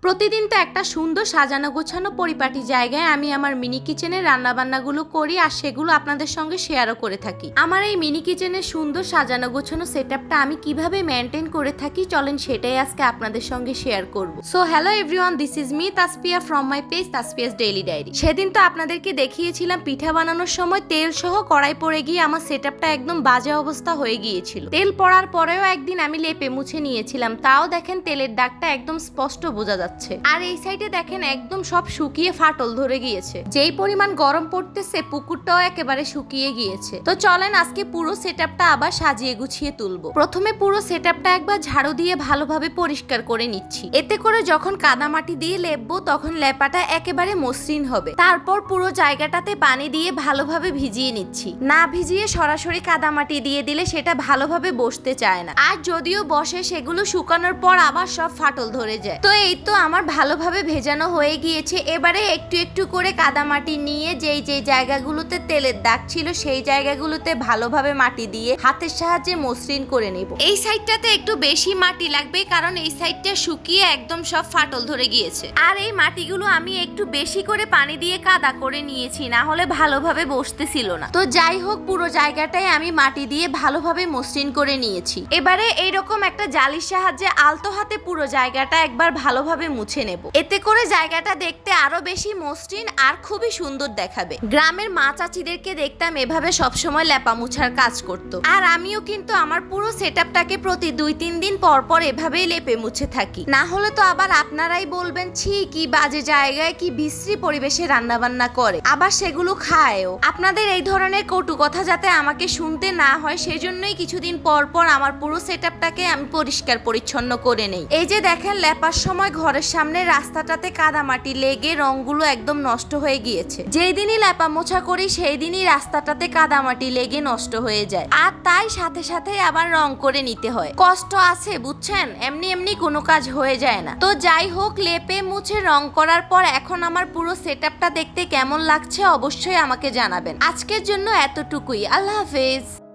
প্রতিদিন তো একটা সুন্দর সাজানো গোছানো পরিপাটি জায়গায় আমি আমার মিনি কিচেনের রান্নাবান্নাগুলো করি আর সেগুলো আপনাদের সঙ্গে শেয়ারও করে থাকি। আমার এই মিনি কিচেনের সুন্দর সাজানো গোছানো সেটআপটা আমি কিভাবে মেনটেন করে থাকি চলেন সেটাই আজকে আপনাদের সঙ্গে শেয়ার করব। So hello everyone, this is me Taspia from my page Taspia's daily diary. সেদিন তো আপনাদেরকে দেখিয়েছিলাম পিঠা বানানোর সময় তেল সহ কড়াই পড়ে গিয়ে আমার সেটআপটা একদম বাজে অবস্থা হয়ে গিয়েছিল। তেল পড়ার পরেও একদিন আমি লেপে মুছে নিয়েছিলাম, তাও দেখেন তেলের দাগটা একদম স্পষ্ট বোঝা যাচ্ছে। আর এই সাইডে দেখেন একদম সব শুকিয়ে ফাটল ধরে গিয়েছে। যেই পরিমাণ গরম পড়তেছে পুকুরটাও একেবারে শুকিয়ে গিয়েছে। তো চলেন আজকে পুরো সেটআপটা আবার সাজিয়ে গুছিয়ে তুলবো। প্রথমে পুরো সেটআপটা একবার ঝাড়ু দিয়ে ভালোভাবে পরিষ্কার করে নিচ্ছি। এতে করে যখন কাদামাটি দিয়ে লেপবো তখন লেপাটা একেবারে মসৃণ হবে। তারপর পুরো জায়গাটাতে পানি দিয়ে ভালোভাবে ভিজিয়ে নিচ্ছি। না ভিজিয়ে সরাসরি কাদামাটি দিয়ে দিলে সেটা ভালোভাবে বসতে চায় না, আর যদিও বসে সেগুলো শুকানোর পর আবার সব ফাটল ধরে যায়। তো এই তো আমার ভালোভাবে ভেজানো হয়ে গিয়েছে। এবারে একটু একটু করে কাদামাটি নিয়ে যেই জায়গাগুলোতে তেলের দাগ ছিল সেই জায়গাগুলোতে ভালোভাবে মাটি দিয়ে হাতের সাহায্যে মসৃণ করে নেব। এই সাইডটাতে একটু বেশি মাটি লাগবে কারণ এই সাইডটা শুকিয়ে একদম সব ফাটল ধরে গিয়েছে। আর এই মাটিগুলো আমি একটু বেশি করে পানি দিয়ে কাদা করে নিয়েছি, না হলে ভালোভাবে বসতেছিল না। তো যাই হোক, পুরো জায়গাটাই আমি মাটি দিয়ে ভালোভাবে মসৃণ করে নিয়েছি। এবারে এইরকম একটা জালির সাহায্যে আলতো হাতে পুরো জায়গাটা একবার ভালোভাবে মুছে নেব। এতে করে জায়গাটা দেখতে আরো বেশি মসৃণ আর খুবই সুন্দর দেখাবে। গ্রামের মা চাচিদেরকে দেখতাম এভাবে সবসময় লেপা মুছার কাজ করতো, আর আমিও কিন্তু আমার পুরো সেটআপটাকে প্রতি 2-3 দিন পর পর এভাবেই লেপে মুছে থাকি। না হলে তো আবার আপনারাই বলবেন ছি কি বাজে জায়গায় কি বিশ্রী পরিবেশে রান্না বান্না করে, আবার সেগুলো খায়ও। আপনাদের এই ধরনের কটু কথা যাতে আমাকে শুনতে না হয় সেজন্যই কিছুদিন পর পর আমার পুরো সেটআপটাকে আমি পরিষ্কার পরিচ্ছন্ন করে নেই। এই যে দেখেন লেপার সময় ঘরের সামনে রাস্তাটাতে কাদামাটি লেগে রংগুলো একদম নষ্ট হয়ে গিয়েছে। যেই দিনই লেপা মোছা করি সেই দিনই রাস্তাটাতে কাদামাটি লেগে নষ্ট হয়ে যায়, আর তাই সাথে সাথে আবার রং করে নিতে হয়। কষ্ট আছে বুঝছেন, এমনি এমনি কোনো কাজ হয়ে যায় না। তো যাই হোক, লেপে মুছে রং করার পর এখন আমার পুরো সেটআপটা দেখতে কেমন লাগছে অবশ্যই আমাকে জানাবেন। আজকের জন্য এতটুকুই। আল্লাহ হাফেজ।